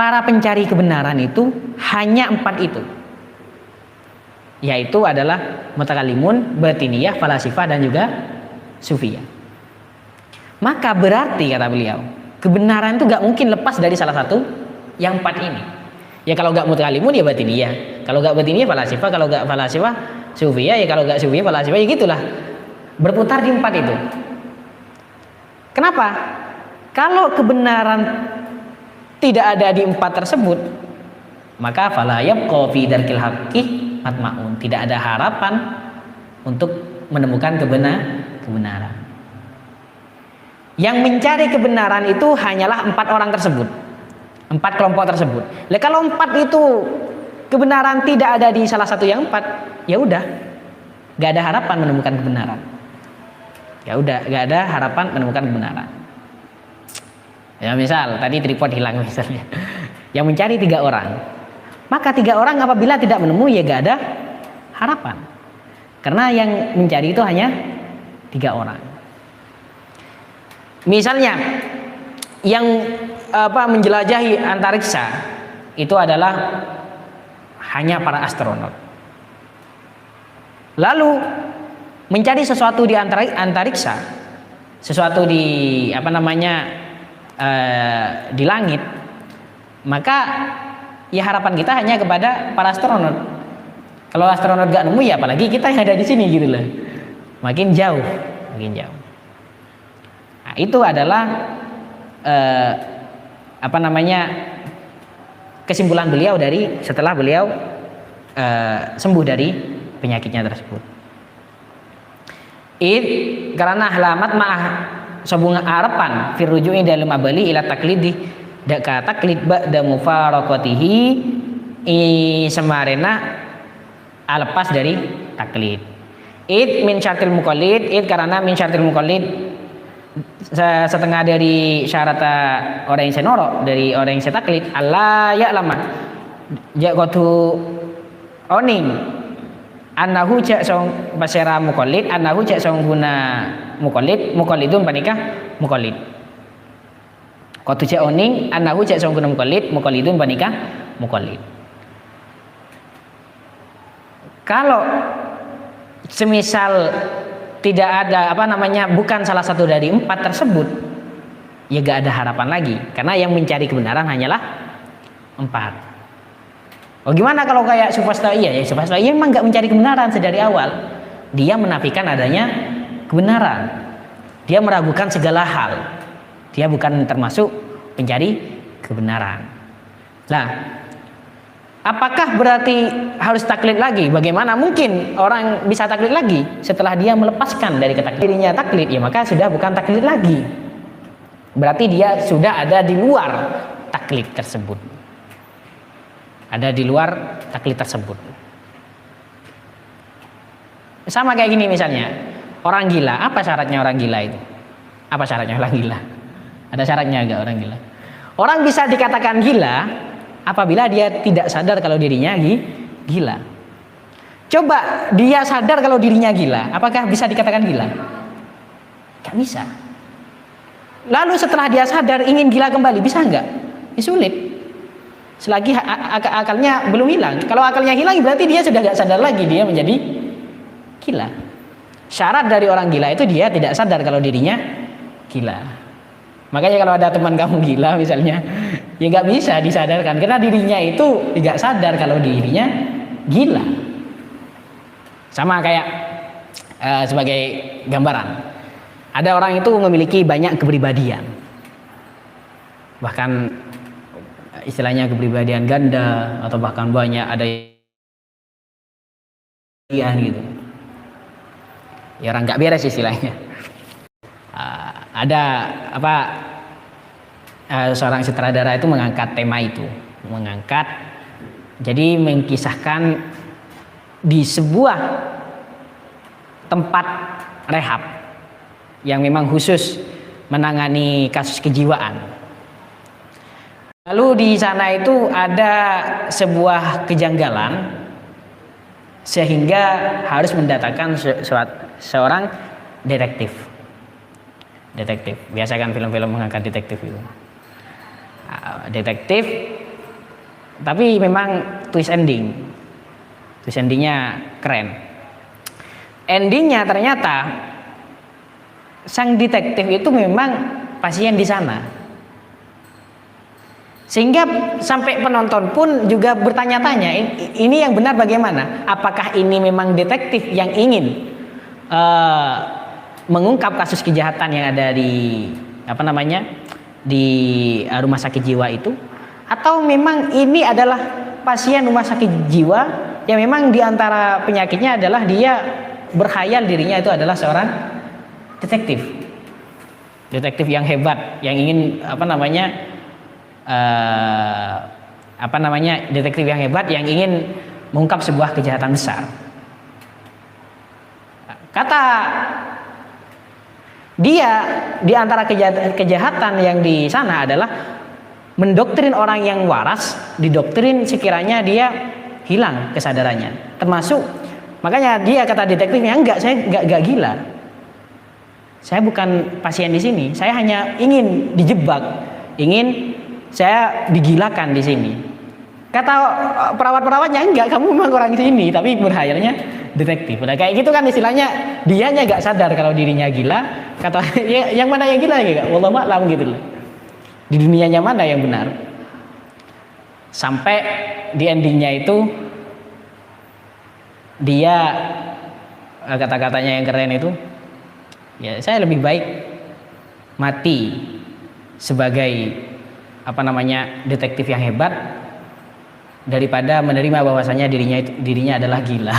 para pencari kebenaran itu hanya 4 itu, yaitu adalah mutakallimun, batiniyah, falasifah, dan juga sufiyah. Maka berarti kata beliau, kebenaran itu gak mungkin lepas dari salah satu yang 4 ini. Ya kalau gak mutakallimun ya batiniyah, kalau gak batiniyah falasifah, kalau gak falasifah sufiyah, ya kalau gak sufiyah falasifah, ya gitulah, berputar di 4 itu. Kenapa? Kalau kebenaran tidak ada di 4 tersebut, maka fala yabqa fi darkil haqqi matma'un, tidak ada harapan untuk menemukan kebenaran. Yang mencari kebenaran itu hanyalah 4 orang tersebut, 4 kelompok tersebut. Lah kalau 4 itu kebenaran tidak ada di salah satu yang 4, ya udah, gak ada harapan menemukan kebenaran. Ya udah, gak ada harapan menemukan kebenaran. Ya misal tadi tripod hilang misalnya, yang mencari 3 orang, maka 3 orang apabila tidak menemui ya gak ada harapan, karena yang mencari itu hanya 3 orang. Misalnya yang menjelajahi antariksa itu adalah hanya para astronot, lalu mencari sesuatu di antariksa, sesuatu di di langit, maka ya harapan kita hanya kepada para astronot. Kalau astronot gak nemu ya apalagi kita yang ada di sini gitu loh, makin jauh. Nah, itu adalah kesimpulan beliau dari setelah beliau sembuh dari penyakitnya tersebut. Karena halamat ma'ah sabunga harapan firruju'i dalam abali ila taklidi daka taklid ba'da mufaraqatihi semarena lepas dari taklid. Min syartil muqallid, karena min syartil muqallid setengah dari syarat orang yang senoro, dari orang yang setaklid, Allah ya lama jaqatu oning annahu cak song basera muqallid, annahu cak song guna muqallidun panikah muqallid. Qatu cak oning annahu cak song guna muqallidun panikah muqallid. Kalau semisal tidak ada bukan salah satu dari 4 tersebut, ya gak ada harapan lagi, karena yang mencari kebenaran hanyalah 4. Oh gimana kalau kayak Sufasta'iyah? Ya Sufasta'iyah memang gak mencari kebenaran sedari awal, dia menafikan adanya kebenaran, dia meragukan segala hal, dia bukan termasuk pencari kebenaran. Nah, apakah berarti harus taklid lagi? Bagaimana mungkin orang bisa taklid lagi setelah dia melepaskan dari dirinya taklid? Ya maka sudah bukan taklid lagi, berarti dia sudah ada di luar taklid tersebut, ada di luar taklid tersebut. Sama kayak gini misalnya, orang gila, apa syaratnya orang gila itu? Apa syaratnya orang gila? Ada syaratnya enggak orang gila? Orang bisa dikatakan gila apabila dia tidak sadar kalau dirinya gila. Coba dia sadar kalau dirinya gila, apakah bisa dikatakan gila? Gak bisa. Lalu setelah dia sadar ingin gila kembali, bisa enggak? Ya, sulit. Selagi akalnya belum hilang. Kalau akalnya hilang berarti dia sudah gak sadar lagi, dia menjadi gila. Syarat dari orang gila itu dia tidak sadar kalau dirinya gila. Makanya kalau ada teman kamu gila misalnya, ya nggak bisa disadarkan karena dirinya itu tidak sadar kalau dirinya gila. Sama kayak sebagai gambaran, ada orang itu memiliki banyak kepribadian, bahkan istilahnya kepribadian ganda atau bahkan banyak ada yang gitu. Ya orang nggak beres istilahnya. Ada seorang sutradara itu mengangkat tema itu, jadi mengkisahkan di sebuah tempat rehab yang memang khusus menangani kasus kejiwaan. Lalu di sana itu ada sebuah kejanggalan sehingga harus mendatangkan seorang detektif. Biasa kan film-film mengangkat detektif itu. Detektif Tapi memang twist endingnya keren. Endingnya ternyata sang detektif itu memang pasien di sana, sehingga sampai penonton pun juga bertanya-tanya, ini yang benar bagaimana? Apakah ini memang detektif yang ingin mengungkap kasus kejahatan yang ada di di rumah sakit jiwa itu, atau memang ini adalah pasien rumah sakit jiwa yang memang diantara penyakitnya adalah dia berkhayal dirinya itu adalah seorang detektif yang hebat, yang ingin detektif yang hebat yang ingin mengungkap sebuah kejahatan besar. Kata dia, di antara kejahatan yang di sana adalah mendoktrin orang yang waras, didoktrin sekiranya dia hilang kesadarannya. Termasuk, makanya dia kata detektifnya, saya enggak gila. Saya bukan pasien di sini. Saya hanya ingin dijebak, ingin saya digilakan di sini. Kata perawat-perawatnya, enggak, kamu memang orang sini, tapi berhayalnya detektif. Nah, kayak gitu kan istilahnya, dianya enggak sadar kalau dirinya gila. Kata yang mana yang gila ya, wallahu a'lam gitu loh. Di dunianya mana yang benar? Sampai di endingnya itu dia kata-katanya yang keren itu, ya saya lebih baik mati sebagai detektif yang hebat daripada menerima bahwasanya dirinya adalah gila.